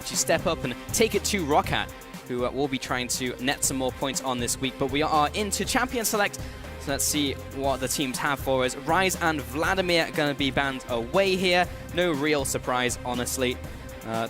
to step up and take it to ROCCAT, who will be trying to net some more points on this week. But we are into Champion Select, so let's see what the teams have for us. Rise and Vladimir are going to be banned away here. No real surprise, honestly.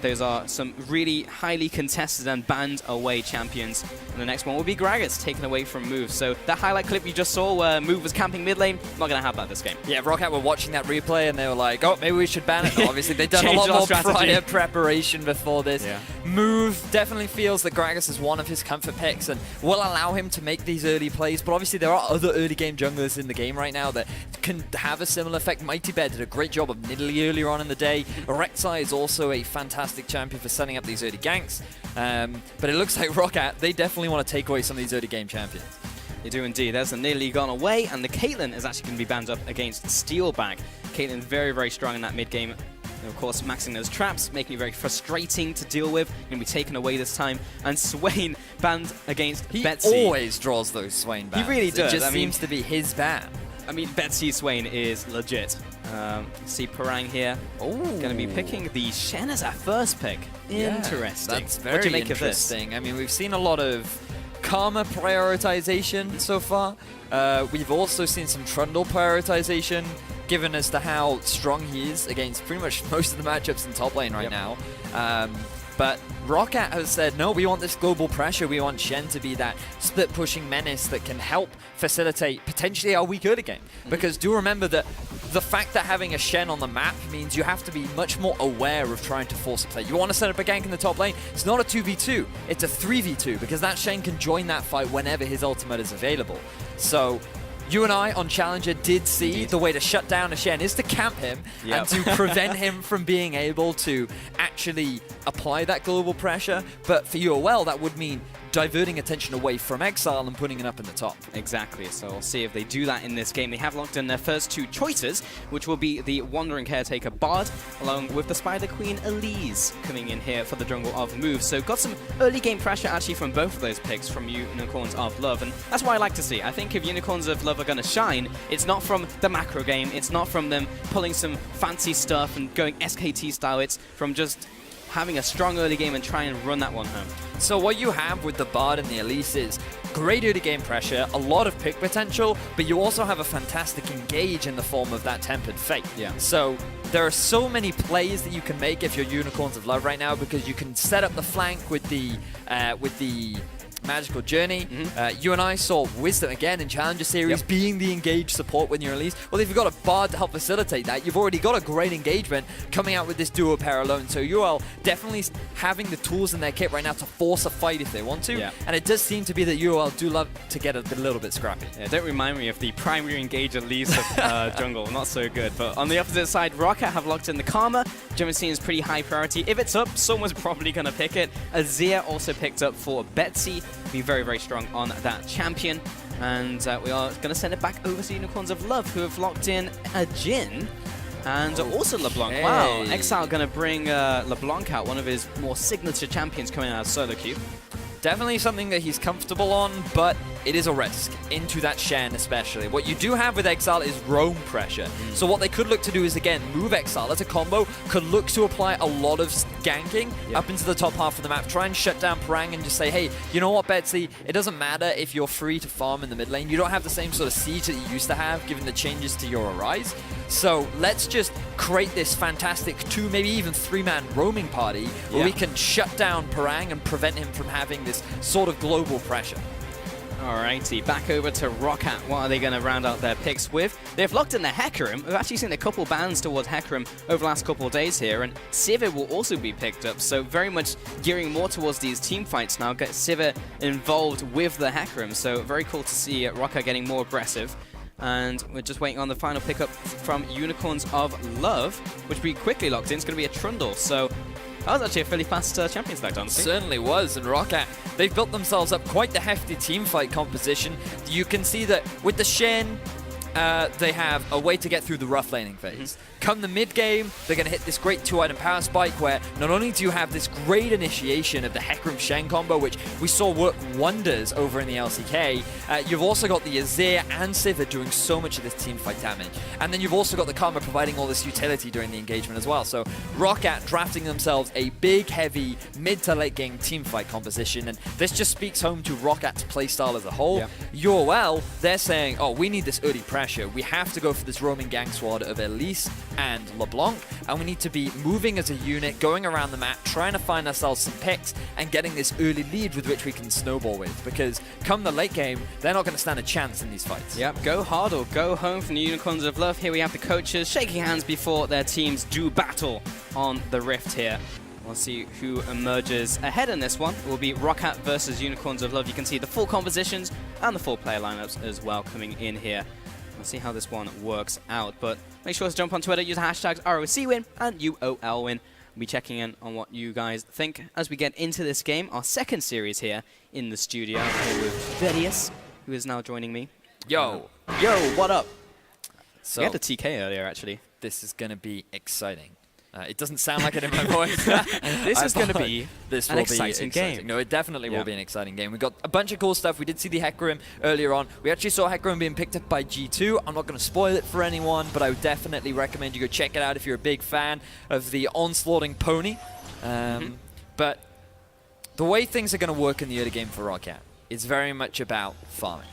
Those are some really highly contested and banned away champions. And the next one will be Gragas, taken away from Move. So that highlight clip you just saw where Move was camping mid lane, not going to have that this game. Yeah, ROCCAT were watching that replay and they were like, oh, maybe we should ban it. Obviously, they've done a lot more prior preparation before this. Yeah. Move definitely feels that Gragas is one of his comfort picks and will allow him to make these early plays. But obviously, there are other early game junglers in the game right now that can have a similar effect. Mighty Bear did a great job of Nidalee earlier on in the day. ROCCAT is also a fantastic champion for setting up these early ganks. But it looks like ROCCAT, they definitely want to take away some of these early game champions. They do indeed. There's the Nidalee gone away, and the Caitlyn is actually going to be banned up against Steelback. Caitlyn very, very strong in that mid game. And of course, maxing those traps, making it very frustrating to deal with. Going to be taken away this time. And Swain banned against Betsy. He always draws those Swain bans. He really does. It just seems to be his ban. I mean, Betsy Swain is legit. See Parang here. Oh, going to be picking the Shen as our first pick. Interesting. Yeah, that's very interesting. I mean, we've seen a lot of Karma prioritization so far. We've also seen some Trundle prioritization, given as to how strong he is against pretty much most of the matchups in top lane right now. But ROCCAT has said, no, we want this global pressure. We want Shen to be that split-pushing menace that can help facilitate potentially our weak early game. Because do remember that the fact that having a Shen on the map means you have to be much more aware of trying to force a play. You want to set up a gank in the top lane, it's not a 2v2, it's a 3v2, because that Shen can join that fight whenever his ultimate is available. So you and I on Challenger did see the way to shut down a Shen is to camp him and to prevent him from being able to actually apply that global pressure. But for UOL, that would mean diverting attention away from Exile and putting it up in the top. Exactly, so we'll see if they do that in this game. They have locked in their first two choices, which will be the Wandering Caretaker Bard, along with the Spider Queen Elise coming in here for the jungle of Move. So got some early game pressure actually from both of those picks from Unicorns of Love, and that's what I like to see. I think if Unicorns of Love are going to shine, it's not from the macro game, it's not from them pulling some fancy stuff and going SKT style, it's from just having a strong early game and try and run that one home. So what you have with the Bard and the Elise is great early game pressure, a lot of pick potential, but you also have a fantastic engage in the form of that Tempered Fate. Yeah. So there are so many plays that you can make if you're Unicorns of Love right now, because you can set up the flank with the Magical Journey. You and I saw Wisdom again in Challenger Series being the engaged support when you're released. Well, if you've got a Bard to help facilitate that, you've already got a great engagement coming out with this duo pair alone. So UOL definitely having the tools in their kit right now to force a fight if they want to. Yeah. And it does seem to be that UOL do love to get a little bit scrappy. Yeah, don't remind me of the primary engage Elise of jungle. Not so good. But on the opposite side, ROCCAT have locked in the Karma. Jumping Scene is pretty high priority. If it's up, someone's probably going to pick it. Azir also picked up for Betsy. Be very, very strong on that champion. And we are going to send it back over to Unicorns of Love, who have locked in a Jhin and also LeBlanc. Wow, Exile going to bring LeBlanc out, one of his more signature champions coming out of solo queue. Definitely something that he's comfortable on, but it is a risk into that Shen especially. What you do have with Exile is roam pressure. So what they could look to do is, again, move Exile as a combo, could look to apply a lot of ganking up into the top half of the map, try and shut down Parang and just say, hey, you know what, Betsy, it doesn't matter if you're free to farm in the mid lane. You don't have the same sort of siege that you used to have given the changes to your Arise. So let's just create this fantastic 2, maybe even 3-man roaming party where we can shut down Parang and prevent him from having this sort of global pressure. Alrighty, back over to ROCCAT. What are they going to round out their picks with? They've locked in the Hecarim. We've actually seen a couple bans towards Hecarim over the last couple of days here, and Sivir will also be picked up, so very much gearing more towards these team fights now. Get Sivir involved with the Hecarim, so very cool to see ROCCAT getting more aggressive. And we're just waiting on the final pickup from Unicorns of Love, which we quickly locked in. It's going to be a Trundle, so that was actually a fairly fast champion select, honestly. Certainly was, and ROCCAT, they've built themselves up quite the hefty team fight composition. You can see that with the Shen, they have a way to get through the rough laning phase. come the mid game, they're going to hit this great 2-item power spike where not only do you have this great initiation of the Hecarim Shen combo, which we saw work wonders over in the LCK, you've also got the Azir and Sivir doing so much of this team fight damage. And then you've also got the Karma providing all this utility during the engagement as well. So ROCCAT drafting themselves a big, heavy, mid to late game team fight composition, and this just speaks home to ROCCAT's playstyle as a whole. Yeah. UOL, they're saying, oh, we need this early pressure. We have to go for this roaming gang squad of Elise and LeBlanc, and we need to be moving as a unit, going around the map, trying to find ourselves some picks, and getting this early lead with which we can snowball with, because come the late game, they're not going to stand a chance in these fights. Yep, go hard or go home from the Unicorns of Love. Here we have the coaches shaking hands before their teams do battle on the Rift here. We'll see who emerges ahead in this one. It will be ROCCAT versus Unicorns of Love. You can see the full compositions and the full player lineups as well coming in here. We'll see how this one works out. But make sure to jump on Twitter, use the hashtags ROCWin and UOLWin. We'll be checking in on what you guys think as we get into this game. Our second series here in the studio with Vedius, who is now joining me. Yo, what up? So we had the TK earlier, actually. This is going to be exciting. It doesn't sound like it in my voice. This is going to be an exciting game. No, it definitely will be an exciting game. We've got a bunch of cool stuff. We did see the Hecarim earlier on. We actually saw Hecarim being picked up by G2. I'm not going to spoil it for anyone, but I would definitely recommend you go check it out if you're a big fan of the onslaughting pony. But the way things are going to work in the early game for ROCCAT is very much about farming.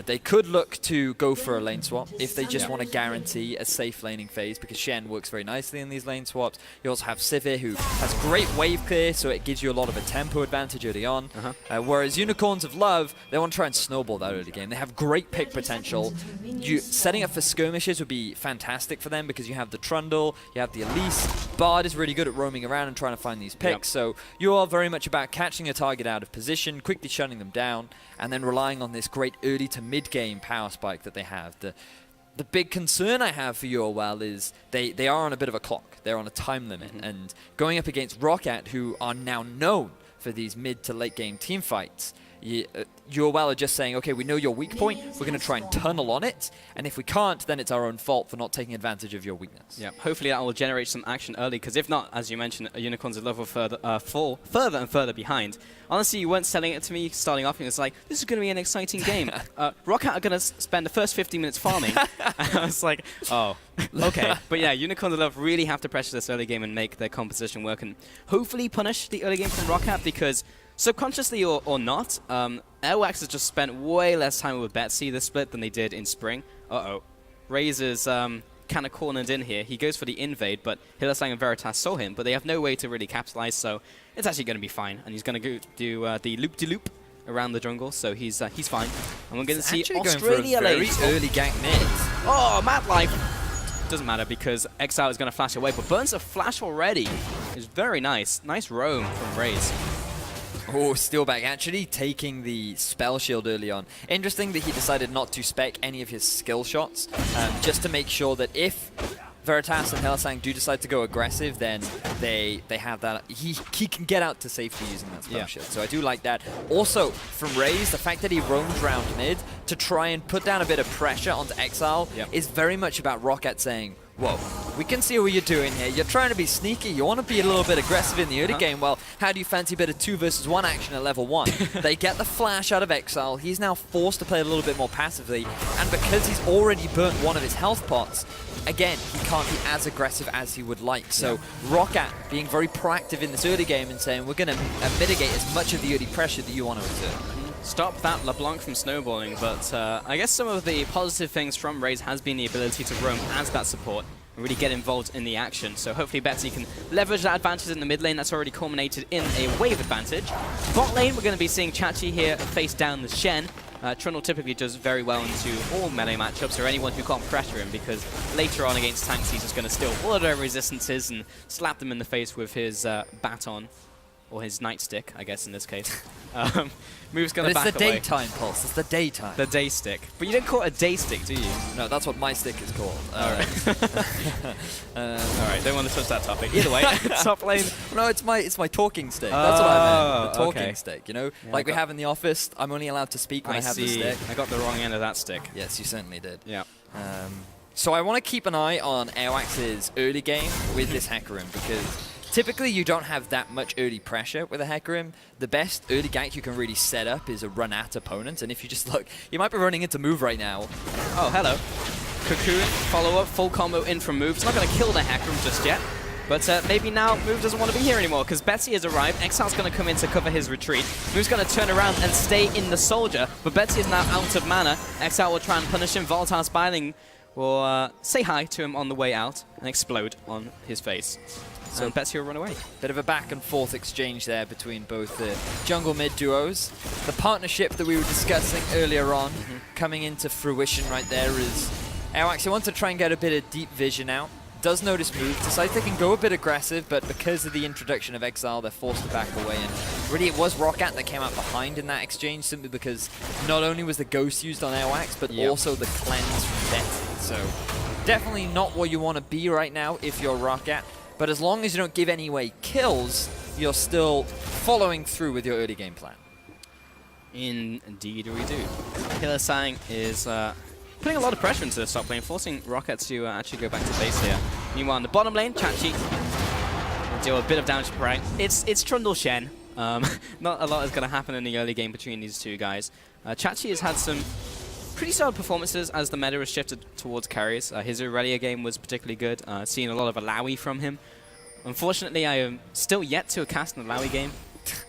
They could look to go for a lane swap if they just want to guarantee a safe laning phase, because Shen works very nicely in these lane swaps. You also have Sivir, who has great wave clear, so it gives you a lot of a tempo advantage early on. Whereas Unicorns of Love, they want to try and snowball that early game. They have great pick potential. Setting up for skirmishes would be fantastic for them, because you have the Trundle, you have the Elise. Bard is really good at roaming around and trying to find these picks, so you are very much about catching a target out of position, quickly shutting them down, and then relying on this great early to mid-game power spike that they have. The big concern I have for UOL is they are on a bit of a clock. They're on a time limit, and going up against ROCCAT, who are now known for these mid to late game team fights, UOL are just saying, okay, we know your weak point, we're going to try and tunnel on it, and if we can't, then it's our own fault for not taking advantage of your weakness. Yeah, hopefully that will generate some action early, because if not, as you mentioned, Unicorns of Love will fall further and further behind. Honestly, you weren't selling it to me starting off, and it's like, this is going to be an exciting game. ROCCAT are going to spend the first 15 minutes farming. And I was like, oh, okay. But yeah, Unicorns of Love really have to pressure this early game and make their composition work, and hopefully punish the early game from ROCCAT, because subconsciously or not, Airwax has just spent way less time with Betsy this split than they did in spring. Raze is kind of cornered in here. He goes for the invade, but Hylissang and Veritas saw him, but they have no way to really capitalize, so it's actually going to be fine. And he's going to go do the loop-de-loop around the jungle, so he's fine. And we're going to see Australia going for a very early gank mid. Oh, Mad Life! Doesn't matter, because Exile is going to flash away, but burns a flash already. It's very nice. Nice roam from Raze. Oh, Steelback actually taking the spell shield early on. Interesting that he decided not to spec any of his skill shots, just to make sure that if Veritas and Hylissang do decide to go aggressive, then they have that. He can get out to safety using that spell shield. So I do like that. Also, from Raze, the fact that he roams around mid to try and put down a bit of pressure onto Exile is very much about ROCCAT saying, whoa, we can see what you're doing here. You're trying to be sneaky. You want to be a little bit aggressive in the early game. Well, how do you fancy a bit of 2 versus 1 action at level 1? They get the flash out of Exile. He's now forced to play a little bit more passively. And because he's already burnt one of his health pots, again, he can't be as aggressive as he would like. So ROCCAT being very proactive in this early game and saying, we're going to mitigate as much of the early pressure that you want to exert. Stop that LeBlanc from snowballing, but I guess some of the positive things from Raze has been the ability to roam as that support and really get involved in the action. So hopefully Betsy can leverage that advantage in the mid lane. That's already culminated in a wave advantage. Bot lane, we're going to be seeing Chachi here face down the Shen. Trundle typically does very well into all melee matchups, or anyone who can't pressure him, because later on against tanks he's just going to steal all of their resistances and slap them in the face with his baton. Or his nightstick, I guess, in this case. Move's going to back away. It's the daytime, Pulse. It's the daytime. The day stick. But you don't call it a day stick, do you? No, that's what my stick is called. Alright. Alright, don't want to touch that topic. Either way, top lane. No, it's my talking stick. That's what I meant. The talking stick, you know? Yeah, like we have in the office, I'm only allowed to speak when I have the stick. I got the wrong end of that stick. Yes, you certainly did. Yeah. So I want to keep an eye on Airwax's early game with this Hecarim, because typically you don't have that much early pressure with a Hecarim. The best early gank you can really set up is a run at opponents, and if you just look, you might be running into Move right now. Oh, hello. Cocoon, follow-up, full combo in from Move. It's not going to kill the Hecarim just yet, but maybe now Move doesn't want to be here anymore, because Betsy has arrived. Exile's going to come in to cover his retreat. Move's going to turn around and stay in the Soldier, but Betsy is now out of mana. Exile will try and punish him. Volatile Spiling will say hi to him on the way out and explode on his face. So Betsy will run away. Bit of a back and forth exchange there between both the jungle mid duos. The partnership that we were discussing earlier on coming into fruition right there is Airwax wants to try and get a bit of deep vision out. Does notice Move, decides they can go a bit aggressive, but because of the introduction of Exile, they're forced to back away. And really, it was ROCCAT that came out behind in that exchange, simply because not only was the Ghost used on Airwax, but also the Cleanse from Betsy. So definitely not what you want to be right now if you're ROCCAT. But as long as you don't give any away kills, you're still following through with your early game plan. Indeed we do. Hylissang is putting a lot of pressure into the top lane, forcing ROCCAT to actually go back to base here. Meanwhile, in the bottom lane, Chachi will deal a bit of damage to Parang. It's Trundle Shen. Not a lot is going to happen in the early game between these two guys. Chachi has had some pretty solid performances as the meta has shifted towards carries. His Aurelia game was particularly good. Seeing a lot of Alawi from him. Unfortunately, I am still yet to cast an Alawi game,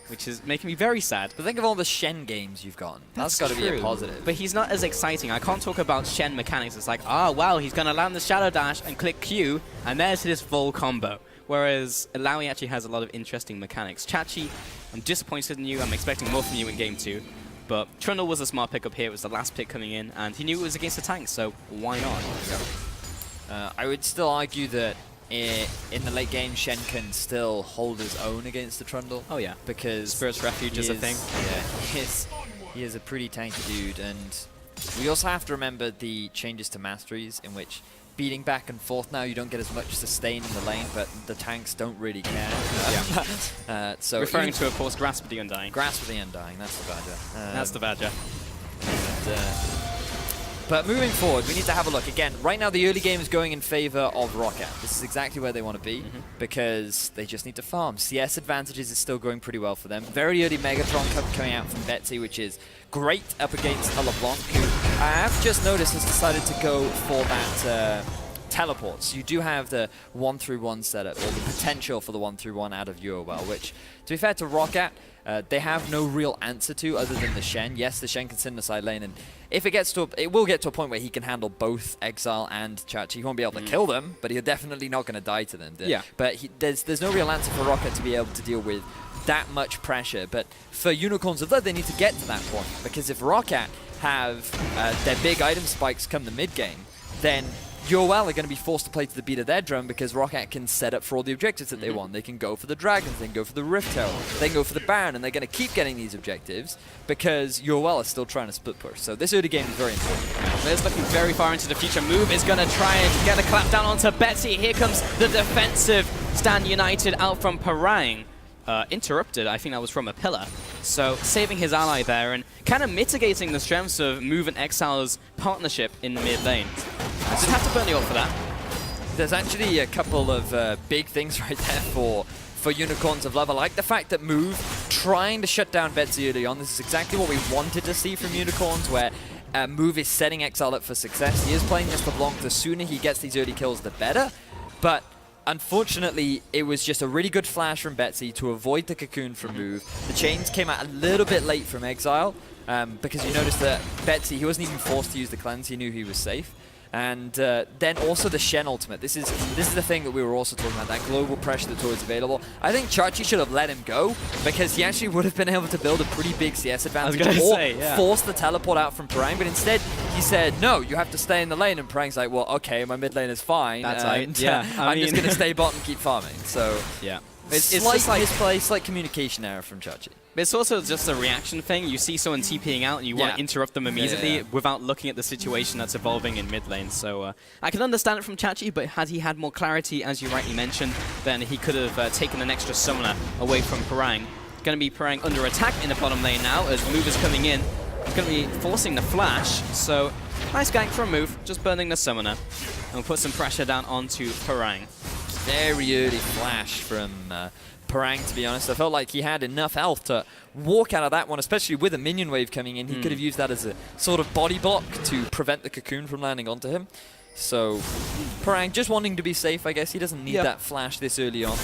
which is making me very sad. But think of all the Shen games you've gotten. That's got to be a positive. But he's not as exciting. I can't talk about Shen mechanics. It's like, oh, wow, he's going to land the Shadow Dash and click Q, and there's his full combo. Whereas Alawi actually has a lot of interesting mechanics. Chachi, I'm disappointed in you. I'm expecting more from you in Game 2. But Trundle was a smart pickup here. It was the last pick coming in, and he knew it was against the tank, so why not? I would still argue that in the late game, Shen can still hold his own against the Trundle. Oh yeah, because Spirit's Refuge is a thing. Yeah, he is a pretty tanky dude, and we also have to remember the changes to masteries, in which beating back and forth now, you don't get as much sustain in the lane, but the tanks don't really care. So referring to, of course, Grasp of the Undying. Grasp of the Undying, that's the Badger. That's the Badger. But moving forward, we need to have a look. Again, right now the early game is going in favor of ROCCAT. This is exactly where they want to be, because they just need to farm. CS advantages is still going pretty well for them. Very early Megatron coming out from Betsy, which is great up against a LeBlanc, who I have just noticed has decided to go for that teleport. So you do have the 1-through-1 setup, or the potential for the 1-through-1 out of UOL, which, to be fair to ROCCAT, they have no real answer to other than the Shen. Yes, the Shen can sit in the side lane, and if it will get to a point where he can handle both Exile and Chachi. He won't be able to kill them, but he's definitely not going to die to them. But there's no real answer for ROCCAT to be able to deal with that much pressure. But for Unicorns of Blood, they need to get to that point, because if ROCCAT have their big item spikes come the mid game, then UOL are going to be forced to play to the beat of their drum, because ROCCAT can set up for all the objectives that they want. They can go for the Dragons, they can go for the Rift Tower, they can go for the Baron, and they're going to keep getting these objectives because UOL is still trying to split push. So this early game is very important. Liz looking very far into the future. Move is going to try and get a clap down onto Betsy. Here comes the defensive Stand United out from Parang. Interrupted, I think that was from a pillar. So saving his ally there and kind of mitigating the strengths of Move and Exile's partnership in the mid lane. Did have to burn the ult for that. There's actually a couple of big things right there for Unicorns of Love. I like the fact that Move trying to shut down Betsy early on. This is exactly what we wanted to see from Unicorns, where Move is setting Exile up for success. He is playing this LeBlanc. The sooner he gets these early kills, the better. But unfortunately, it was just a really good flash from Betsy to avoid the cocoon from Move. The chains came out a little bit late from Exile, because you noticed that Betsy, he wasn't even forced to use the cleanse. He knew he was safe. And then also the Shen ultimate. This is the thing that we were also talking about, that global pressure that's always available. I think Chachi should have let him go, because he actually would have been able to build a pretty big CS advantage, or force the teleport out from Parang. But instead, he said, no, you have to stay in the lane. And Parang's like, well, okay, my mid lane is fine. That's right. I'm just going to stay bot and keep farming. So yeah, it's slight misplay, slight communication error from Chachi. But it's also just a reaction thing. You see someone TPing out and you want to interrupt them immediately without looking at the situation that's evolving in mid lane. So I can understand it from Chachi, but had he had more clarity, as you rightly mentioned, then he could have taken an extra summoner away from Parang. Going to be Parang under attack in the bottom lane now as Move is coming in. He's going to be forcing the flash. So nice gank from Move, just burning the summoner. and we'll put some pressure down onto Parang. Very early flash from Parang, to be honest. I felt like he had enough health to walk out of that one, especially with a minion wave coming in. He could have used that as a sort of body block to prevent the cocoon from landing onto him. So Parang just wanting to be safe, I guess. He doesn't need that flash this early on.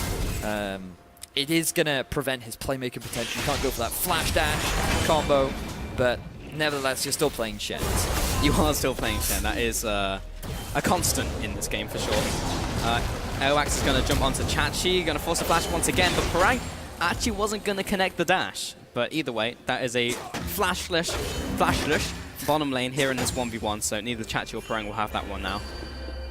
It is going to prevent his playmaking potential. You can't go for that flash dash combo, but nevertheless, you're still playing Shen. You are still playing Shen. That is a constant in this game for sure. Aoax is going to jump onto Chachi, going to force a flash once again, but Parang actually wasn't going to connect the dash. But either way, that is a flashless bottom lane here in this 1v1, so neither Chachi or Parang will have that one now.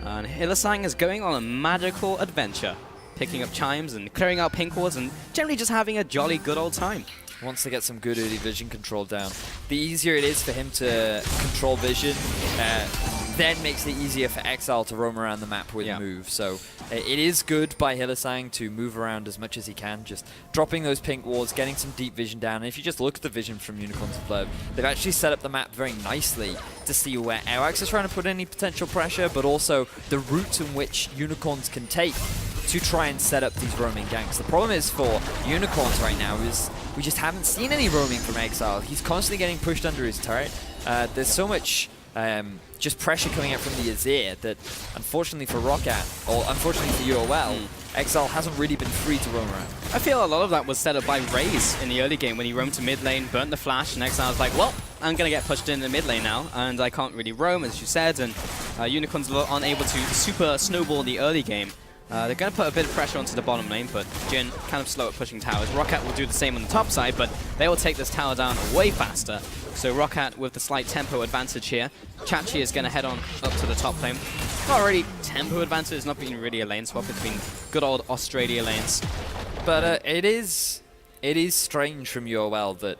And Hylissang is going on a magical adventure, picking up chimes and clearing out pink wards and generally just having a jolly good old time. Wants to get some good early vision control down. The easier it is for him to control vision, then makes it easier for Exile to roam around the map with move. So it is good by Hylissang to move around as much as he can, just dropping those pink wards, getting some deep vision down. And if you just look at the vision from Unicorns of Love, they've actually set up the map very nicely to see where Aoax is trying to put any potential pressure, but also the routes in which Unicorns can take to try and set up these roaming ganks. The problem is for Unicorns right now is we just haven't seen any roaming from Exile. He's constantly getting pushed under his turret. There's so much just pressure coming out from the Azir that unfortunately for ROCCAT, or unfortunately for UOL, Exile hasn't really been free to roam around. I feel a lot of that was set up by Raze in the early game when he roamed to mid lane, burnt the flash, and Exile's like, well, I'm going to get pushed in the mid lane now, and I can't really roam, as you said, and Unicorns are unable to super snowball the early game. They're going to put a bit of pressure onto the bottom lane, but Jin kind of slow at pushing towers. ROCCAT will do the same on the top side, but they will take this tower down way faster. So ROCCAT with the slight tempo advantage here. Chachi is going to head on up to the top lane. Not really tempo advantage, it's not been really a lane swap. It's been good old Australia lanes. But it is strange from UOL that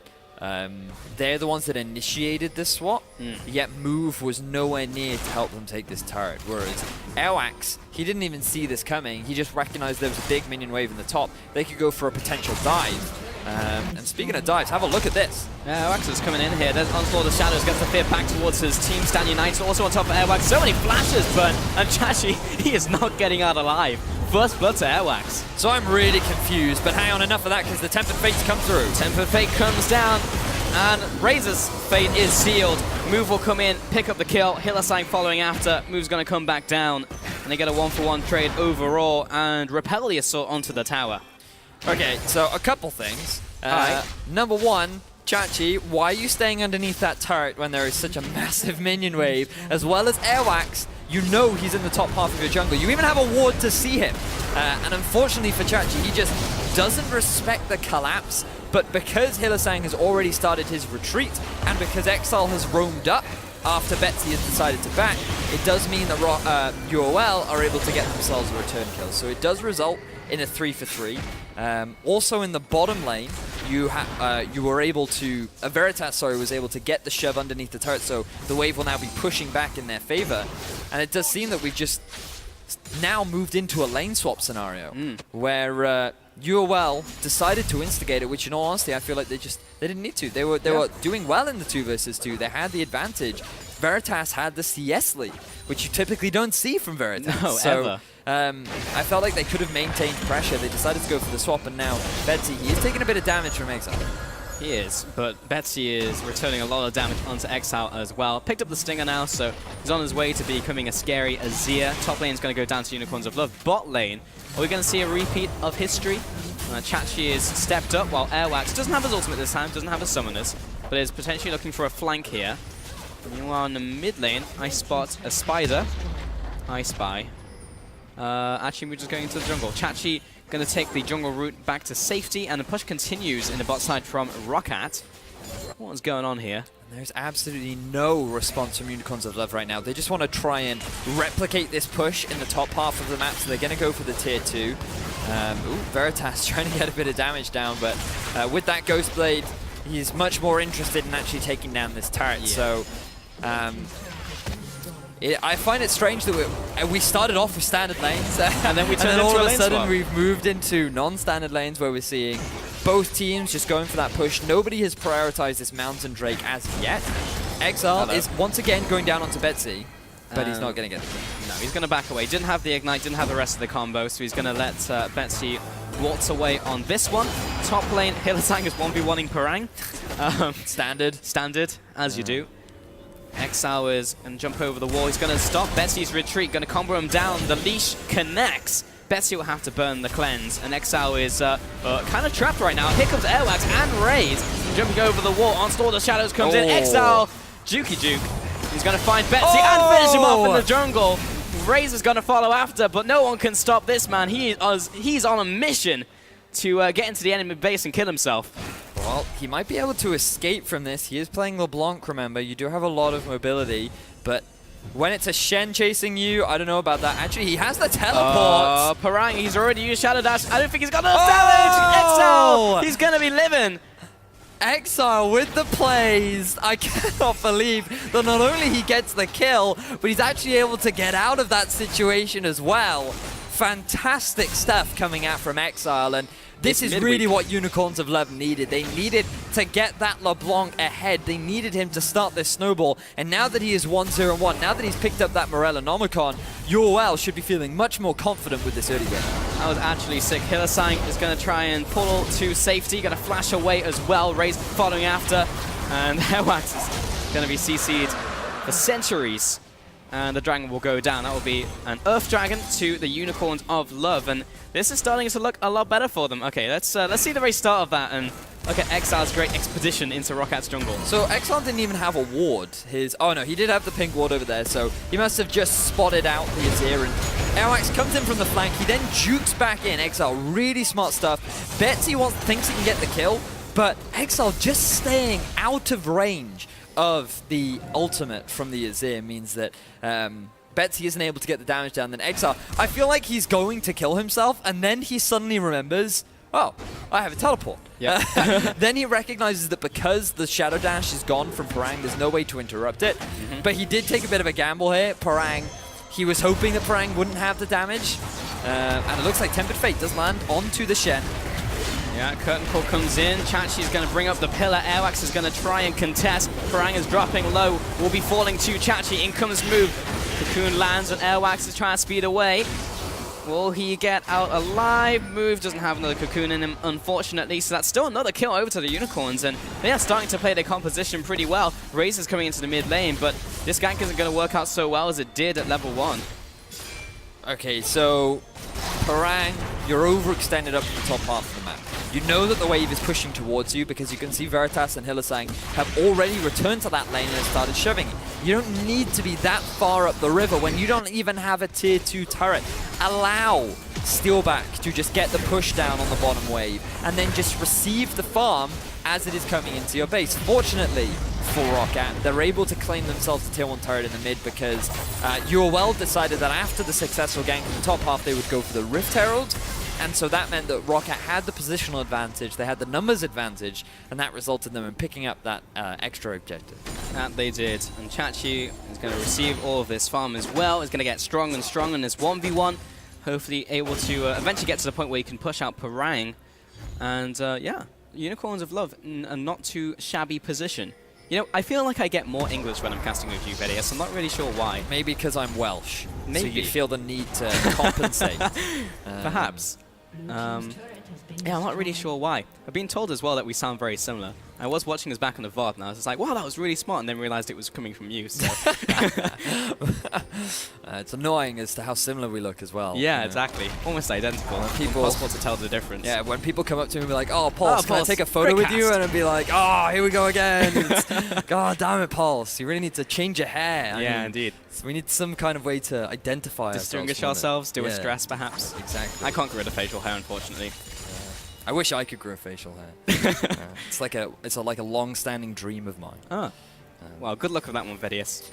they're the ones that initiated this swap, yet Move was nowhere near to help them take this turret. Whereas Aoax, he didn't even see this coming. He just recognized there was a big minion wave in the top. They could go for a potential dive. And speaking of dives, have a look at this. Aoax is coming in here. There's Onslaught of Shadows, gets the fear back towards his team. Stan United also on top of Aoax. So many flashes, but Chachi, he is not getting out alive. First blood to Airwax. So I'm really confused, but hang on, enough of that because the Tempered Fate's come through. Tempered Fate comes down, and Razor's fate is sealed. Move will come in, pick up the kill. Hylissang following after. Move's going to come back down, and they get a 1-for-1 trade overall, and repel the assault onto the tower. Okay, so a couple things. Number one, Chachi, why are you staying underneath that turret when there is such a massive minion wave, as well as Airwax? You know he's in the top half of your jungle. You even have a ward to see him. And unfortunately for Chachi, he just doesn't respect the collapse. But because Hylissang has already started his retreat, and because Exile has roamed up after Betsy has decided to back, it does mean that UOL are able to get themselves a return kill. So it does result in a 3-for-3. Also in the bottom lane, you were able to, Veritas, was able to get the shove underneath the turret, so the wave will now be pushing back in their favor. And it does seem that we've just now moved into a lane swap scenario, where UOL decided to instigate it, which in all honesty, I feel like they didn't need to. They were doing well in the 2 versus 2. They had the advantage. Veritas had the CS lead, which you typically don't see from Veritas. No, ever. I felt like they could have maintained pressure. They decided to go for the swap, and now Betsy, he is taking a bit of damage from Exile. He is, but Betsy is returning a lot of damage onto Exile as well. Picked up the Stinger now, so he's on his way to becoming a scary Azir. Top lane is going to go down to Unicorns of Love. Bot lane, are we going to see a repeat of history? Chachi is stepped up while Airwax doesn't have his ultimate this time, doesn't have his summoners, but is potentially looking for a flank here. Meanwhile, in the mid lane, I spot a spider. I spy. Actually, we're just going into the jungle. Chachi going to take the jungle route back to safety, and the push continues in the bot side from ROCCAT. What's going on here? There's absolutely no response from Unicorns of Love right now. They just want to try and replicate this push in the top half of the map, so they're going to go for the tier 2. Veritas trying to get a bit of damage down, but with that Ghost Blade, he's much more interested in actually taking down this turret. So I find it strange that we started off with standard lanes, and then we turned all into of a a sudden swap. We've moved into non-standard lanes where we're seeing both teams just going for that push. Nobody has prioritized this Mountain Drake as yet. Exile is once again going down onto Betsy, but he's not going to get it. No. he's going to back away. Didn't have the Ignite, didn't have the rest of the combo, so he's going to let Betsy waltz away on this one. Top lane, Hylissang is 1v1ing Parang. Standard, as you do. Exile is going to jump over the wall. He's going to stop Betsy's retreat, going to combo him down. The leash connects. Betsy will have to burn the cleanse, and Exile is kind of trapped right now. Here comes Airwax and Raze jumping over the wall. Onslaught of Shadows comes in. Exile, Jukey Juke. He's going to find Betsy and finish him off in the jungle. Raze is going to follow after, but no one can stop this man. He's on a mission to get into the enemy base and kill himself. Well, he might be able to escape from this. He is playing LeBlanc, remember. You do have a lot of mobility, but when it's a Shen chasing you, I don't know about that. Actually, he has the teleport. Parang, he's already used Shadow Dash. I don't think he's got enough damage. Exile, he's going to be living. Exile with the plays. I cannot believe that not only he gets the kill, but he's actually able to get out of that situation as well. Fantastic stuff coming out from Exile, and this is really what Unicorns of Love needed. They needed to get that LeBlanc ahead. They needed him to start this snowball. And now that he is 1-0-1, now that he's picked up that Morellonomicon, Yoel should be feeling much more confident with this early game. That was actually sick. Hylissang is going to try and pull to safety. Going to flash away as well. Raze following after. And Airwax is going to be CC'd for centuries. And the dragon will go down. That will be an Earth Dragon to the Unicorns of Love. And this is starting to look a lot better for them. Okay, let's see the very start of that and look at Exile's great expedition into ROCCAT's jungle. So Exile didn't even have a ward. Oh no, he did have the pink ward over there, so he must have just spotted out the Azir. And Airwax comes in from the flank. He then jukes back in. Exile, really smart stuff. Betsy thinks he can get the kill, but Exile just staying out of range of the ultimate from the Azir means that Betsy isn't able to get the damage down. Then Exile, I feel like he's going to kill himself, and then he suddenly remembers, oh, I have a teleport. Yeah. Then he recognizes that because the Shadow Dash is gone from Parang, there's no way to interrupt it. But he did take a bit of a gamble here. Parang, he was hoping that Parang wouldn't have the damage. And it looks like Tempered Fate does land onto the Shen. Yeah, Curtain Call comes in. Chachi's going to bring up the pillar. Airwax is going to try and contest. Parang is dropping low. Will be falling to Chachi. In comes Move. Cocoon lands and Airwax is trying to speed away. Will he get out alive? Move doesn't have another Cocoon in him, unfortunately. So that's still another kill over to the Unicorns. And they are starting to play their composition pretty well. Raze is coming into the mid lane, but this gank isn't going to work out so well as it did at level 1. Okay, so Parang, you're overextended up to the top half of the map. You know that the wave is pushing towards you because you can see Veritas and Hylissang have already returned to that lane and started shoving it. You don't need to be that far up the river when you don't even have a tier 2 turret. Allow Steelback to just get the push down on the bottom wave and then just receive the farm as it is coming into your base. Fortunately for ROCCAT, they're able to claim themselves a tier 1 turret in the mid because Yoel decided that after the successful gank in the top half, they would go for the Rift Herald. And so that meant that ROCCAT had the positional advantage, they had the numbers advantage, and that resulted in them in picking up that extra objective. That they did. And Chachi is going to receive all of this farm as well. He's going to get strong and strong in this 1v1. Hopefully able to eventually get to the point where he can push out Parang. And yeah, Unicorns of Love in a not too shabby position. You know, I feel like I get more English when I'm casting with you, Vedius. I'm not really sure why. Maybe because I'm Welsh. Maybe. So you feel the need to compensate. Perhaps. Yeah, I'm not really sure why. I've been told as well that we sound very similar. I was watching us back on the VOD and I was just like, wow, that was really smart, and then realized it was coming from you. So. It's annoying as to how similar we look as well. Yeah, exactly. Almost identical. Impossible to tell the difference. Yeah, when people come up to me and be like, oh, Pulse, can I take a photo with you? And I'd be like, oh, here we go again. God damn it, Pulse. You really need to change your hair. Yeah, indeed. So we need some kind of way to identify distinguish ourselves, do a stress perhaps. Exactly. I can't get rid of facial hair, unfortunately. I wish I could grow facial hair. It's like a long-standing dream of mine. Oh. Well, good luck with that one, Vedius.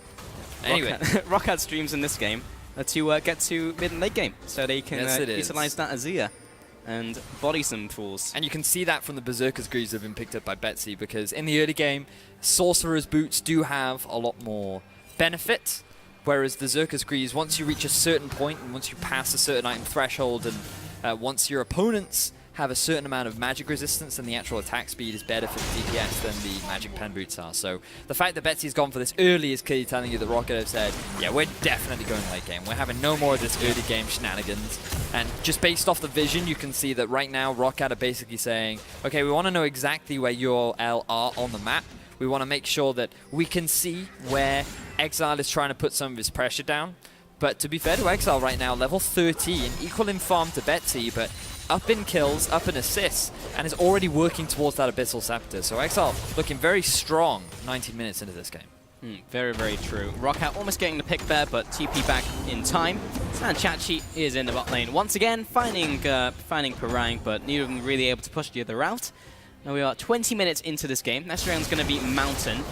Anyway, ROCCAT streams in this game to get to mid and late game, so they can utilize that Azir and body some tools. And you can see that from the Berserker's Greaves that have been picked up by Betsy, because in the early game, Sorcerer's Boots do have a lot more benefit, whereas Berserker's Greaves, once you reach a certain point and once you pass a certain item threshold and once your opponents have a certain amount of magic resistance, and the actual attack speed is better for the DPS than the magic pen boots are. So the fact that Betsy's gone for this early is clearly telling you that ROCCAT have said, yeah, we're definitely going late game. We're having no more of this early game shenanigans. And just based off the vision, you can see that right now ROCCAT are basically saying, okay, we want to know exactly where URL are on the map. We want to make sure that we can see where Exile is trying to put some of his pressure down. But to be fair to Exile right now, level 13, equal in farm to Betsy, but up in kills, up in assists, and is already working towards that Abyssal Scepter. So Exile looking very strong 19 minutes into this game. Very, very true. ROCCAT almost getting the pick there, but TP back in time. And Chachi is in the bot lane once again, finding Parang, but neither of them really able to push the other out. Now we are 20 minutes into this game. Next round's going to be Mountain.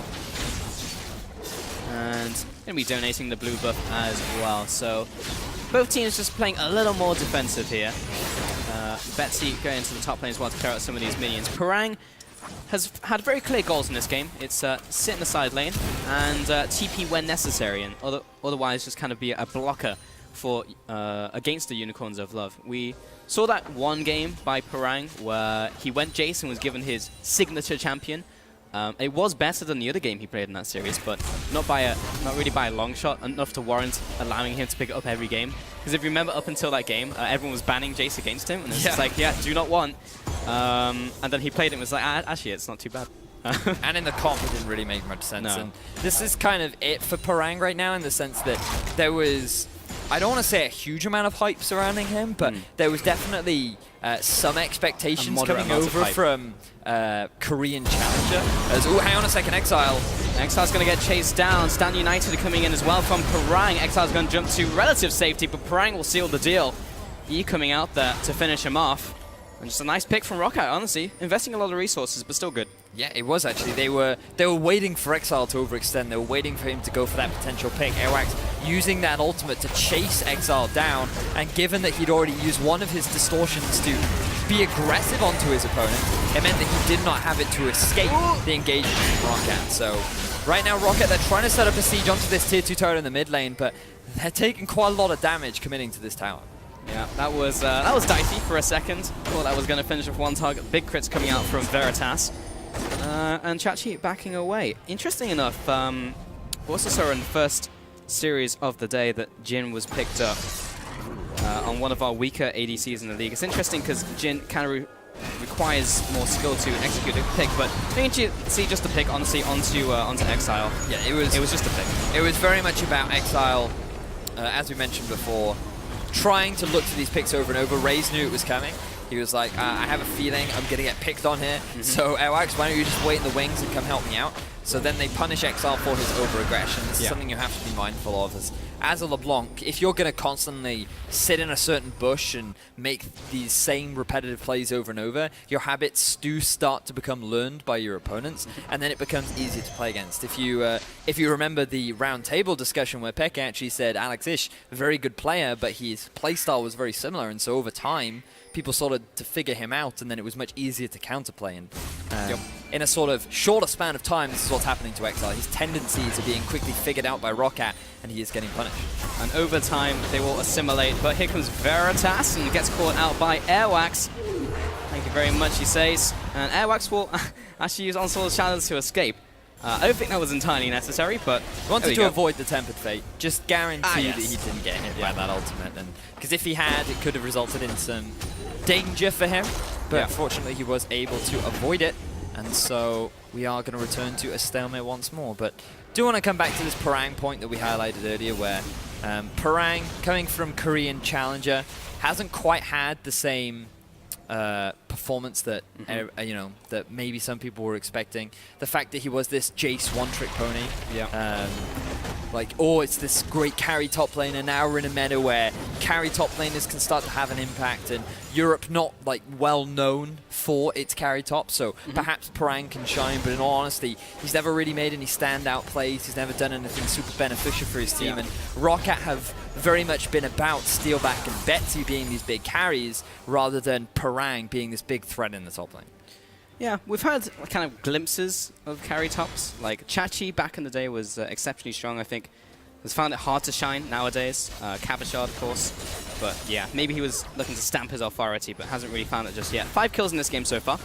And going to be donating the blue buff as well. So both teams just playing a little more defensive here. Betsy going into the top lane as well to clear out some of these minions. Parang has had very clear goals in this game. It's sit in the side lane and TP when necessary, and otherwise just kind of be a blocker for against the Unicorns of Love. We saw that one game by Parang where he went Jace and was given his signature champion. It was better than the other game he played in that series, but not really by a long shot, enough to warrant allowing him to pick it up every game. Because if you remember, up until that game, everyone was banning Jace against him, and it's just like, yeah, do not want. And then he played it and was like, actually, it's not too bad. And in the comp, it didn't really make much sense. No. And this is kind of it for Parang right now, in the sense that there was, I don't want to say a huge amount of hype surrounding him, but there was definitely some expectations coming over from Korean Challenger. Oh, hang on a second, Exile. Exile's going to get chased down. Stan United are coming in as well from Parang. Exile's going to jump to relative safety, but Parang will seal the deal. E coming out there to finish him off. And just a nice pick from ROCCAT, honestly. Investing a lot of resources, but still good. Yeah, it was actually. They were waiting for Exile to overextend. They were waiting for him to go for that potential pick. Airwax using that ultimate to chase Exile down, and given that he'd already used one of his distortions to be aggressive onto his opponent, it meant that he did not have it to escape the engagement from ROCCAT. So right now ROCCAT, they're trying to set up a siege onto this tier 2 turret in the mid lane, but they're taking quite a lot of damage committing to this tower. Yeah, that was dicey for a second. Thought that was going to finish with one target. Big crits coming out from Veritas. And Chachi backing away. Interesting enough, we also saw in the first series of the day that Jhin was picked up on one of our weaker ADCs in the league. It's interesting because Jhin kind of requires more skill to execute a pick, but didn't you see just a pick, honestly, onto Exile? Yeah, it was just a pick. It was very much about Exile, as we mentioned before, trying to look for these picks over and over. Raze knew it was coming. He was like, I have a feeling I'm going to get picked on here, so Airwax, why don't you just wait in the wings and come help me out? So then they punish Exile for his over-aggression. This is something you have to be mindful of. As a LeBlanc, if you're going to constantly sit in a certain bush and make these same repetitive plays over and over, your habits do start to become learned by your opponents, and then it becomes easier to play against. If you remember the round table discussion where Pekka actually said Alex Ish, a very good player, but his playstyle was very similar, and so over time, people started to figure him out, and then it was much easier to counterplay. And in a sort of shorter span of time, this is what's happening to Exile. His tendencies are being quickly figured out by ROCCAT, and he is getting punished. And over time, they will assimilate, but here comes Veritas, and gets caught out by Airwax. Thank you very much, he says. And Airwax will actually use Onslaught's challenge to escape. I don't think that was entirely necessary, but wanted to avoid the Tempered Fate. Just guarantee that he didn't get hit by that ultimate. Because if he had, it could have resulted in some danger for him, but unfortunately he was able to avoid it, and so we are going to return to a stalemate once more. But do want to come back to this Parang point that we highlighted earlier, where Parang, coming from Korean Challenger, hasn't quite had the same performance that that maybe some people were expecting. The fact that he was this Jace one-trick pony, it's this great carry top lane, and now we're in a meta where carry top laners can start to have an impact, and Europe not well known for its carry top, so perhaps Parang can shine, but in all honesty, he's never really made any standout plays. He's never done anything super beneficial for his team, and ROCCAT have very much been about Steelback and Betsy being these big carries rather than Parang being this big threat in the top lane. Yeah, we've had kind of glimpses of carry tops. Like Chachi back in the day was exceptionally strong. I think has found it hard to shine nowadays. Cabochard, of course. But yeah, maybe he was looking to stamp his authority, but hasn't really found it just yet. 5 kills in this game so far.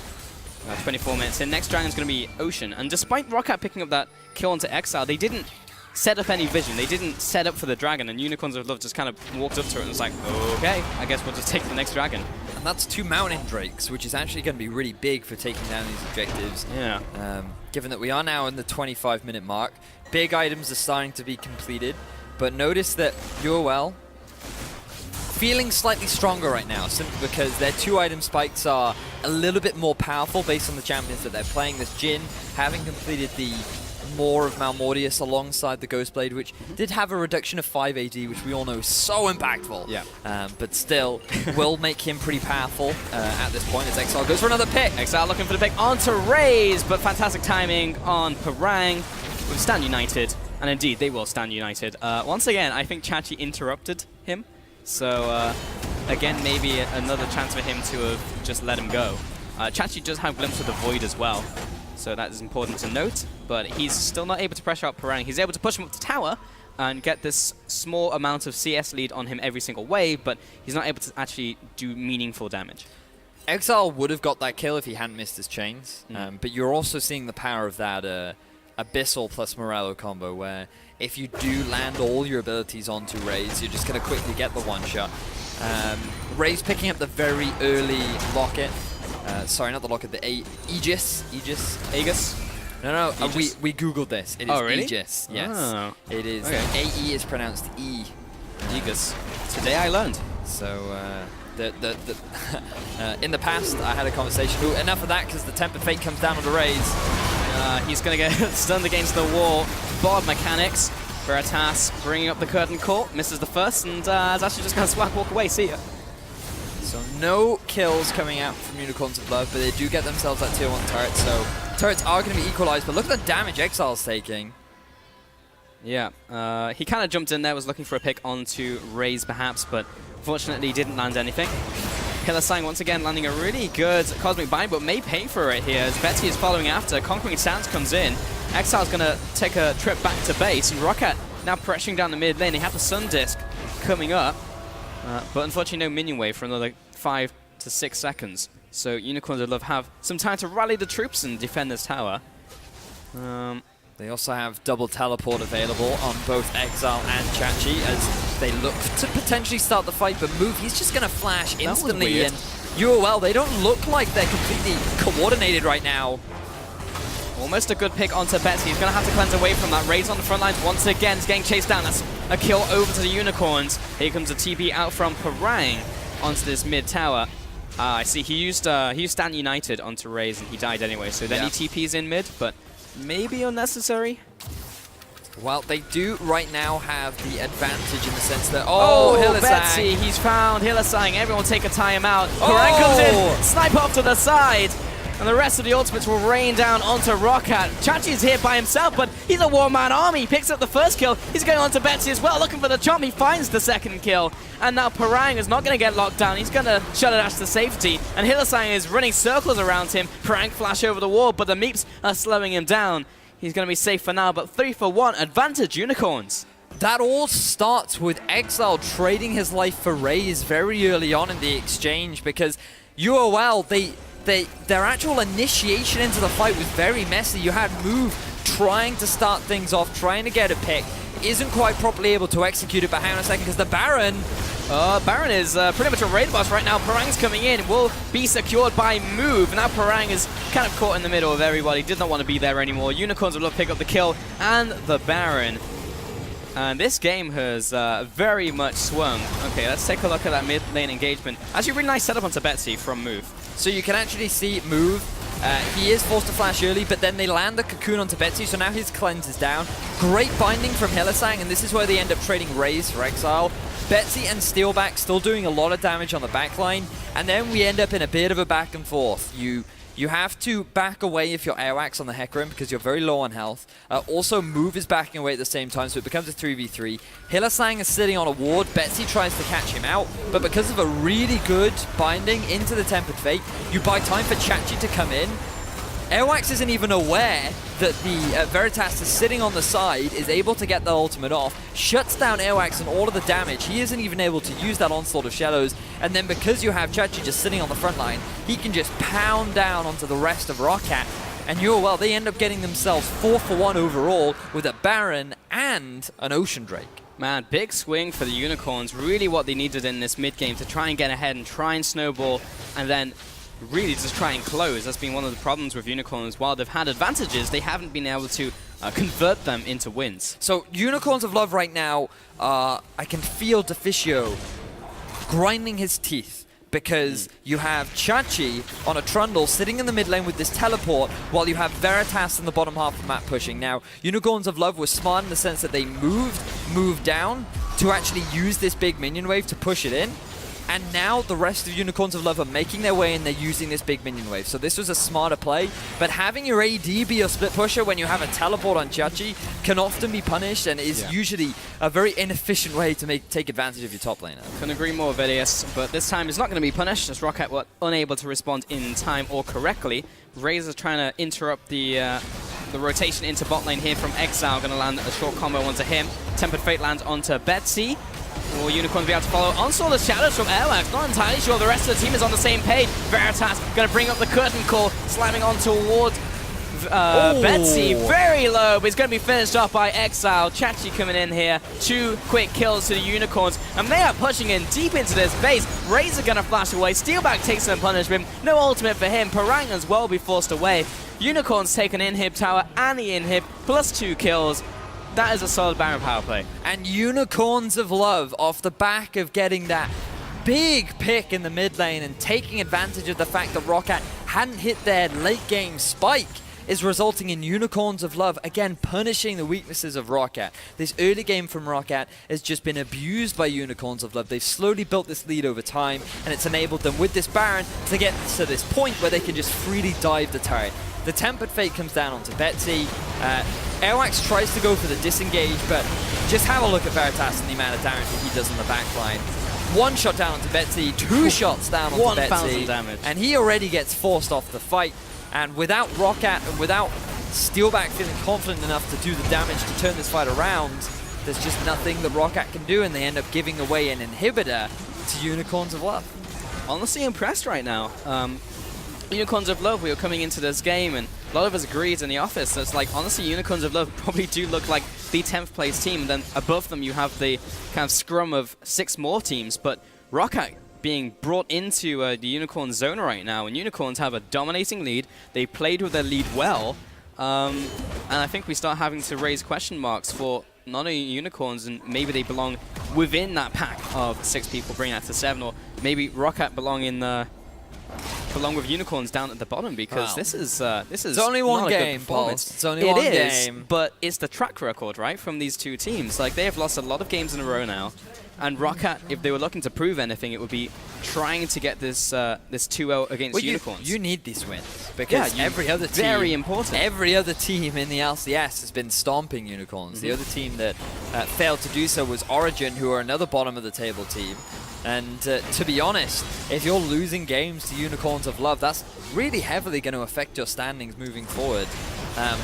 24 minutes in. Next dragon's going to be Ocean. And despite ROCCAT picking up that kill onto Exile, they didn't set up any vision. They didn't set up for the dragon. And Unicorns of Love just kind of walked up to it and was like, okay, I guess we'll just take the next dragon. And that's 2 Mountain Drakes, which is actually going to be really big for taking down these objectives. Yeah. Given that we are now in the 25-minute mark, big items are starting to be completed. But notice that UOL feeling slightly stronger right now, simply because their 2 item spikes are a little bit more powerful based on the champions that they're playing. This Jhin, having completed the Maw of Malmortius alongside the Ghostblade, which did have a reduction of 5 AD, which we all know is so impactful. Yeah. But still, will make him pretty powerful at this point as Exile goes for another pick. Exile looking for the pick onto Raze, but fantastic timing on Parang. Will stand united, and indeed, they will stand united. Once again, I think Chachi interrupted him. So, again, maybe another chance for him to have just let him go. Chachi does have Glimpse of the Void as well, so that is important to note. But he's still not able to pressure out Parang. He's able to push him up to tower and get this small amount of CS lead on him every single wave, but he's not able to actually do meaningful damage. Exile would have got that kill if he hadn't missed his chains, but you're also seeing the power of that Abyssal plus Morello combo, where if you do land all your abilities onto Raze, you're just going to quickly get the one-shot. Raze picking up the very early Locket. Sorry, not the Locket, the Aegis. Aegis? No, we Googled this. It is really? Aegis, yes. Oh. It is. Okay. AE is pronounced E. Aegis. Today I learned. So, in the past, I had a conversation. Ooh, enough of that, because the Tempered Fate comes down on the Raze. He's going to get stunned against the wall. Bob mechanics. Veritas bringing up the curtain call. Misses the first, and is actually just going to swap, walk away. See ya. So no kills coming out from Unicorns of Love, but they do get themselves that tier 1 turret. So turrets are going to be equalized, but look at the damage Exile's taking. Yeah, he kind of jumped in there, was looking for a pick onto Raze perhaps, but fortunately didn't land anything. Hylissang once again landing a really good Cosmic Bind, but may pay for it here as Betsy is following after. Conquering Stance comes in. Exile's going to take a trip back to base, and ROCCAT now pressuring down the mid lane. They have the Sun Disc coming up, but unfortunately no minion wave for another 5 to 6 seconds. So Unicorns of Love have some time to rally the troops and defend this tower. They also have double teleport available on both Exile and Chachi as they look to potentially start the fight, but Move, he's just going to flash instantly. And UOL, they don't look like they're completely coordinated right now. Almost a good pick onto Betsy. He's going to have to cleanse away from that. Raze on the front lines once again. He's getting chased down. That's a kill over to the Unicorns. Here comes a TP out from Parang onto this mid tower. I see he used Stand United onto Raze and he died anyway. So then he TPs in mid, but maybe unnecessary. Well, they do right now have the advantage in the sense that... Hylissang. Betsy, he's found Hylissang. Everyone take a timeout. Parang comes in, snipe off to the side. And the rest of the ultimates will rain down onto ROCCAT. Chachi is here by himself, but he's a one-man army. He picks up the first kill. He's going on to Betsy as well, looking for the chomp. He finds the second kill. And now Parang is not going to get locked down. He's going to Shadow Dash to safety. And Hylissang is running circles around him. Parang flash over the wall, but the Meeps are slowing him down. He's going to be safe for now, but 3 for 1. Advantage Unicorns. That all starts with Exile trading his life for Raze very early on in the exchange, because UOL, their actual initiation into the fight was very messy. You had Move trying to start things off, trying to get a pick, isn't quite properly able to execute it, but hang on a second, because the Baron... Baron is pretty much a raid boss right now. Parang's coming in, will be secured by Move. Now Parang is kind of caught in the middle of everybody, did not want to be there anymore. Unicorns will pick up the kill and the Baron. And this game has very much swung. Okay, let's take a look at that mid lane engagement. Actually, really nice setup onto Betsy from Move. So you can actually see Move. He is forced to flash early, but then they land the cocoon onto Betsy, so now his cleanse is down. Great binding from Hylissang, and this is where they end up trading Raze for Exile. Betsy and Steelback still doing a lot of damage on the backline, and then we end up in a bit of a back and forth. You have to back away if you're Airwax on the Hecarim because you're very low on health. Also, Move is backing away at the same time, so it becomes a 3v3. Hylissang is sitting on a ward. Betsy tries to catch him out, but because of a really good binding into the Tempered Fate, you buy time for Chachi to come in. Airwax isn't even aware that the Veritas is sitting on the side, is able to get the ultimate off, shuts down Airwax and all of the damage. He isn't even able to use that Onslaught of Shadows, and then because you have Chachi just sitting on the front line, he can just pound down onto the rest of ROCCAT. And well, they end up getting themselves 4-for-1 overall with a Baron and an Ocean Drake. Man, big swing for the Unicorns. Really what they needed in this mid game to try and get ahead and try and snowball, and then really just try and close. That's been one of the problems with Unicorns. While they've had advantages, they haven't been able to convert them into wins. So Unicorns of Love right now, I can feel Deficio grinding his teeth, because you have Chachi on a Trundle sitting in the mid lane with this teleport, while you have Veritas in the bottom half of the map pushing. Now, Unicorns of Love was smart in the sense that they moved down to actually use this big minion wave to push it in. And now the rest of Unicorns of Love are making their way and they're using this big minion wave. So this was a smarter play. But having your AD be your split pusher when you have a teleport on Chachi can often be punished and is usually a very inefficient way to take advantage of your top laner. Couldn't agree more, Vidius. But this time it's not going to be punished as ROCCAT were unable to respond in time or correctly. Razor's trying to interrupt the rotation into bot lane here from Exile. Going to land a short combo onto him. Tempered Fate lands onto Betsy. Will Unicorn be able to follow? Onslaught of Shadows from Airwax. Not entirely sure the rest of the team is on the same page. Veritas going to bring up the curtain call, slamming on towards Betsy. Very low, but he's going to be finished off by Exile. Chachi coming in here. 2 quick kills to the Unicorns, and they are pushing in deep into this base. Razor going to flash away. Steelback takes some punishment. No ultimate for him. Parang as well be forced away. Unicorns take an inhib tower and the inhib, plus 2 kills. That is a solid Baron power play. And Unicorns of Love, off the back of getting that big pick in the mid lane and taking advantage of the fact that ROCCAT hadn't hit their late game spike, is resulting in Unicorns of Love, again, punishing the weaknesses of ROCCAT. This early game from ROCCAT has just been abused by Unicorns of Love. They've slowly built this lead over time, and it's enabled them with this Baron to get to this point where they can just freely dive the turret. The Tempered Fate comes down onto Betsy. Airwax tries to go for the disengage, but just have a look at Veritas and the amount of damage that he does on the backline. 1 shot down onto Betsy, 2 shots down onto Betsy, damage. And he already gets forced off the fight. And without ROCCAT and without Steelback feeling confident enough to do the damage to turn this fight around, there's just nothing that ROCCAT can do, and they end up giving away an inhibitor to Unicorns of Love. Honestly impressed right now. Unicorns of Love, we were coming into this game and a lot of us agreed in the office. So it's like, honestly, Unicorns of Love probably do look like the 10th place team. And then above them you have the kind of scrum of 6 more teams. But ROCCAT being brought into the Unicorn zone right now, and Unicorns have a dominating lead. They played with their lead well. And I think we start having to raise question marks for not only Unicorns, and maybe they belong within that pack of 6 people, bringing that to 7, or maybe ROCCAT belong with Unicorns down at the bottom, because this is it's only one game, Paul. It's only one game, but it's the track record, right, from these 2 teams. Like, they have lost a lot of games in a row now, and ROCCAT, if they were looking to prove anything, it would be trying to get this this 2-0 against Unicorns. You need these wins, because every other team, very important. Every other team in the LCS has been stomping Unicorns. The other team that failed to do so was Origin, who are another bottom of the table team. And to be honest, if you're losing games to Unicorns of Love, that's really heavily going to affect your standings moving forward.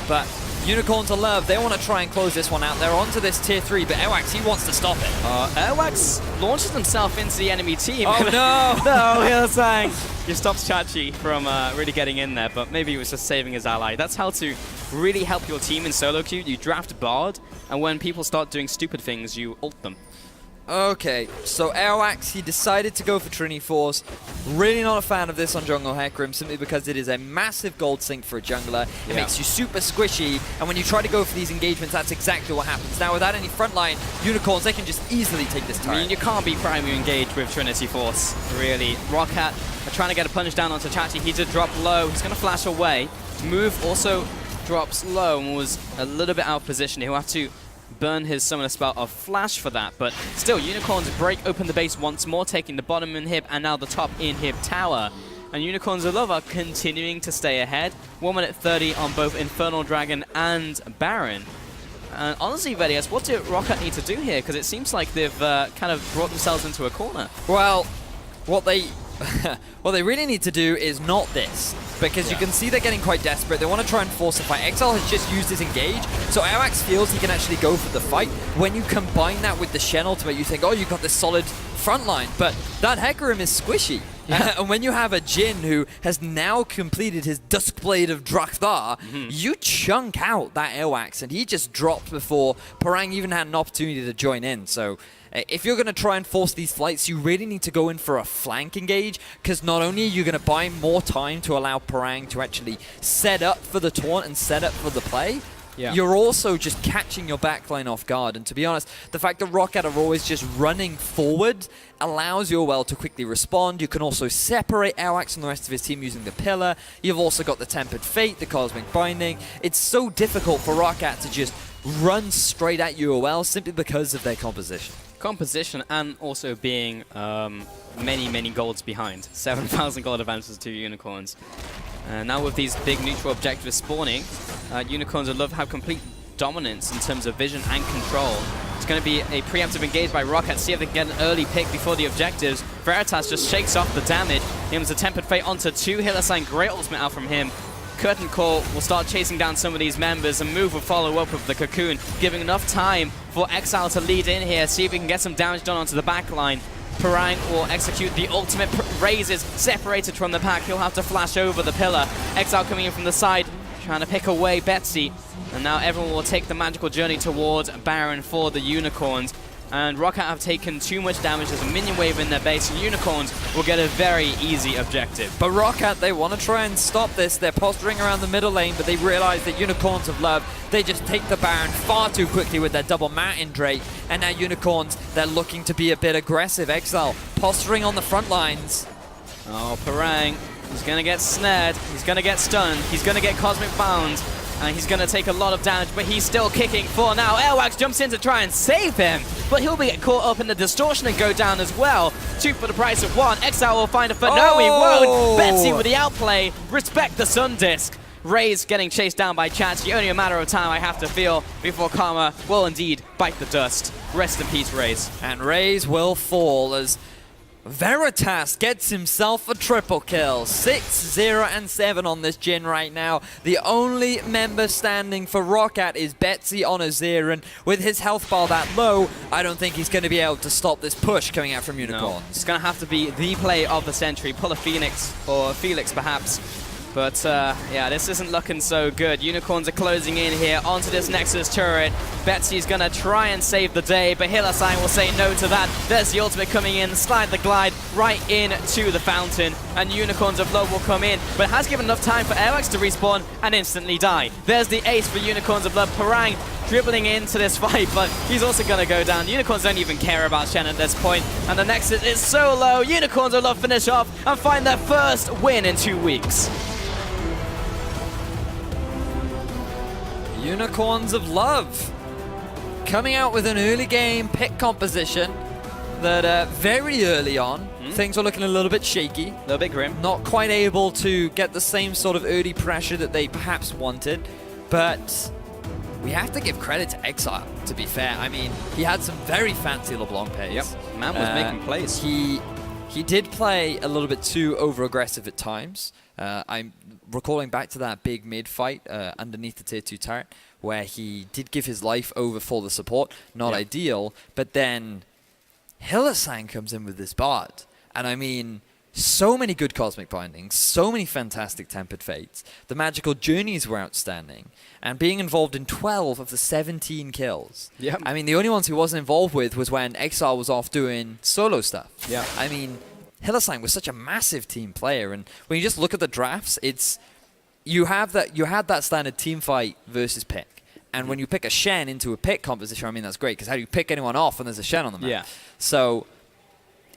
But Unicorns of Love, they want to try and close this one out. They're onto this tier 3, but Airwax, he wants to stop it. Airwax launches himself into the enemy team. Oh no! No, he was saying he stops Chachi from really getting in there, but maybe he was just saving his ally. That's how to really help your team in solo queue. You draft Bard, and when people start doing stupid things, you ult them. Okay, so Airwax, he decided to go for Trinity Force. Really not a fan of this on jungle Hecarim, simply because it is a massive gold sink for a jungler. It makes you super squishy, and when you try to go for these engagements, that's exactly what happens. Now, without any frontline Unicorns, they can just easily take this turret. I mean, you can't be primary engaged with Trinity Force, really. ROCCAT are trying to get a punch down onto Chachi. He did drop low. He's going to flash away. Move also drops low and was a little bit out of position. He'll have to burn his summoner spell of flash for that, but still, Unicorns break open the base once more, taking the bottom inhib and now the top inhib tower. And Unicorns of Love are continuing to stay ahead. 1 minute 30 on both Infernal Dragon and Baron. And honestly, Vedias, what do ROCCAT need to do here? Because it seems like they've kind of brought themselves into a corner. Well, what they What they really need to do is not this, because you can see they're getting quite desperate. They want to try and force a fight. Exile has just used his engage, so Awax feels he can actually go for the fight. When you combine that with the Shen ultimate, you think, oh, you've got this solid front line, but that Hecarim is squishy. Yeah. And when you have a Jhin who has now completed his Duskblade of Drakthar, you chunk out that Awax, and he just dropped before Parang even had an opportunity to join in. So if you're going to try and force these flights, you really need to go in for a flank engage, because not only are you going to buy more time to allow Parang to actually set up for the taunt and set up for the play, you're also just catching your backline off guard. And to be honest, the fact that ROCCAT are always just running forward allows Yoel to quickly respond. You can also separate Awax from the rest of his team using the pillar. You've also got the Tempered Fate, the Cosmic Binding. It's so difficult for ROCCAT to just run straight at UOL simply because of their composition. Composition and also being many golds behind. 7,000 gold advances to Unicorns. Now with these big neutral objectives spawning, Unicorns would love to have complete dominance in terms of vision and control. It's going to be a preemptive engage by ROCCAT, see if they can get an early pick before the objectives. Veritas just shakes off the damage. He has a Tempered Fate onto 2. Hillersign, great ultimate out from him. Curtain Call will start chasing down some of these members, and Move will follow up with the Cocoon, giving enough time for Exile to lead in here, see if he can get some damage done onto the back line. Parang will execute the ultimate. Raises separated from the pack. He'll have to flash over the pillar. Exile coming in from the side, trying to pick away Betsy. And now everyone will take the magical journey towards Baron for the Unicorns. And ROCCAT have taken too much damage. There's a minion wave in their base, and Unicorns will get a very easy objective. But ROCCAT, they want to try and stop this. They're posturing around the middle lane, but they realize that Unicorns of Love, they just take the Baron far too quickly with their double Mountain Drake. And now Unicorns, they're looking to be a bit aggressive. Exile posturing on the front lines. Oh, Parang, he's going to get snared. He's going to get stunned. He's going to get Cosmic Bound. And he's going to take a lot of damage, but he's still kicking for now. Airwax jumps in to try and save him, but he'll be caught up in the distortion and go down as well. 2 for the price of 1. Exile will find a foot. No, he won't. Betsy with the outplay. Respect the Sun Disc. Ray's getting chased down by Chachi. Only a matter of time, I have to feel, before Karma will indeed bite the dust. Rest in peace, Rays. And Rays will fall as Veritas gets himself a triple kill. 6, 0, and 7 on this Jhin right now. The only member standing for ROCCAT is Betsy on Aziran. With his health bar that low, I don't think he's going to be able to stop this push coming out from Unicorns. No. It's going to have to be the play of the century. Pull a Phoenix, or Felix perhaps. But yeah, this isn't looking so good. Unicorns are closing in here onto this Nexus turret. Betsy's gonna try and save the day, but Hillersign will say no to that. There's the ultimate coming in, slide the glide right into the fountain, and Unicorns of Love will come in, but has given enough time for Airwax to respawn and instantly die. There's the ace for Unicorns of Love. Parang dribbling into this fight, but he's also gonna go down. Unicorns don't even care about Shen at this point, and the Nexus is so low. Unicorns of Love finish off and find their first win in 2 weeks. Unicorns of Love coming out with an early game pick composition that very early on, things were looking a little bit shaky. A little bit grim. Not quite able to get the same sort of early pressure that they perhaps wanted. But we have to give credit to Exile, to be fair. I mean, he had some very fancy LeBlanc plays. Yep, man was making plays. He did play a little bit too over-aggressive at times. I'm recalling back to that big mid fight underneath the tier 2 turret where he did give his life over for the support. Not ideal, but then Hillersign comes in with this Bard. And I mean, so many good Cosmic Bindings, so many fantastic Tempered Fates. The Magical Journeys were outstanding. And being involved in 12 of the 17 kills. Yep. I mean, the only ones he wasn't involved with was when Exile was off doing solo stuff. Yeah. I mean, Hillersign was such a massive team player, and when you just look at the drafts, it's you had that standard team fight versus pick, and when you pick a Shen into a pick composition, I mean that's great because how do you pick anyone off when there's a Shen on the map? Yeah. So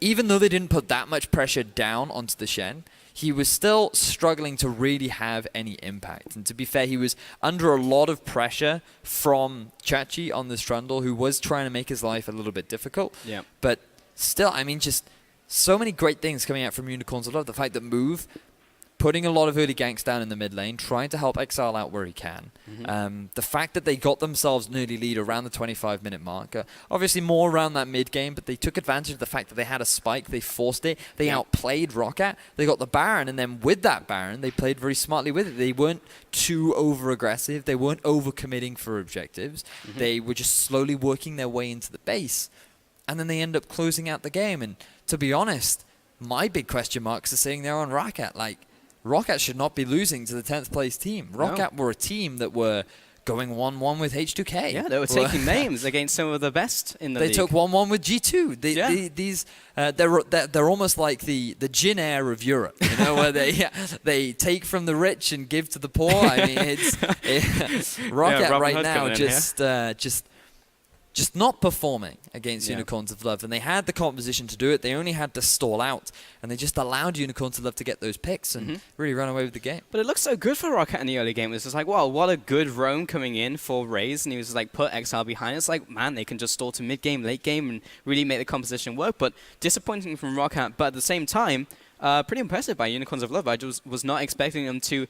even though they didn't put that much pressure down onto the Shen, he was still struggling to really have any impact. And to be fair, he was under a lot of pressure from Chachi on this Trundle, who was trying to make his life a little bit difficult. Yeah. But still, I mean, just so many great things coming out from Unicorns of Love. The fact that Move putting a lot of early ganks down in the mid lane, trying to help Exile out where he can. The fact that they got themselves an early lead around the 25-minute mark, obviously more around that mid game, but they took advantage of the fact that they had a spike, they forced it, they outplayed ROCCAT, they got the Baron, and then with that Baron, they played very smartly with it. They weren't too over-aggressive, they weren't over-committing for objectives, they were just slowly working their way into the base, and then they end up closing out the game. And to be honest, my big question marks are sitting there on ROCCAT. Like, ROCCAT should not be losing to the 10th place team. ROCCAT were a team that were going 1-1 with H2K. Yeah, they were taking names against some of the best in the league. They took 1-1 with G2. They're almost like the Jin Air of Europe, you know, where they take from the rich and give to the poor. I mean, ROCCAT right now just not performing against Unicorns of Love. And they had the composition to do it. They only had to stall out. And they just allowed Unicorns of Love to get those picks and really run away with the game. But it looked so good for ROCCAT in the early game. It was just like, wow, what a good roam coming in for Raze. And he was just like, put Exile behind. It's like, man, they can just stall to mid-game, late game, and really make the composition work. But disappointing from ROCCAT. But at the same time, pretty impressive by Unicorns of Love. I just was not expecting them to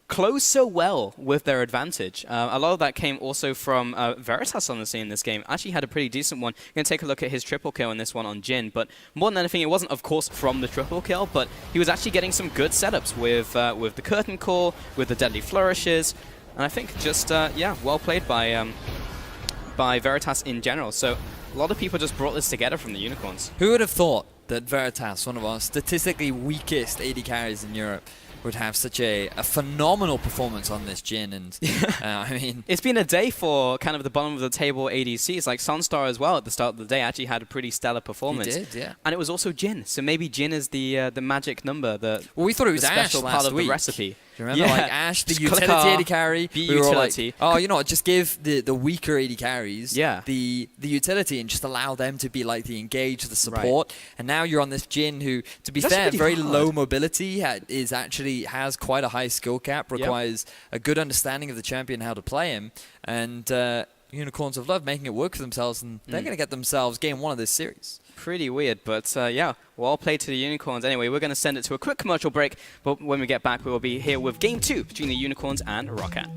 close so well with their advantage. A lot of that came also from Veritas on the scene in this game. Actually had a pretty decent one. You're going to take a look at his triple kill in this one on Jin. But more than anything, it wasn't, of course, from the triple kill, but he was actually getting some good setups with the curtain call, with the deadly flourishes. And I think just, well played by Veritas in general. So a lot of people just brought this together from the Unicorns. Who would have thought that Veritas, one of our statistically weakest AD carries in Europe, would have such a phenomenal performance on this Jin? And I mean, it's been a day for kind of the bottom of the table ADCs. Like Sunstar as well at the start of the day actually had a pretty stellar performance. He did, yeah. And it was also Jin. So maybe Jin is the magic number. Well, we thought it was Ash special last part of week. the recipe. Do you remember, like Ash, the utility AD carry? We were like, oh, you know what, just give the weaker AD carries the utility and just allow them to be like the engage, the support. And now you're on this Jin who, to be fair, very low mobility, has quite a high skill cap, requires a good understanding of the champion, how to play him. And Unicorns of Love making it work for themselves, and they're going to get themselves game 1 of this series. Pretty weird, but well played to the Unicorns. Anyway, we're going to send it to a quick commercial break, but when we get back, we will be here with Game 2 between the Unicorns and ROCCAT.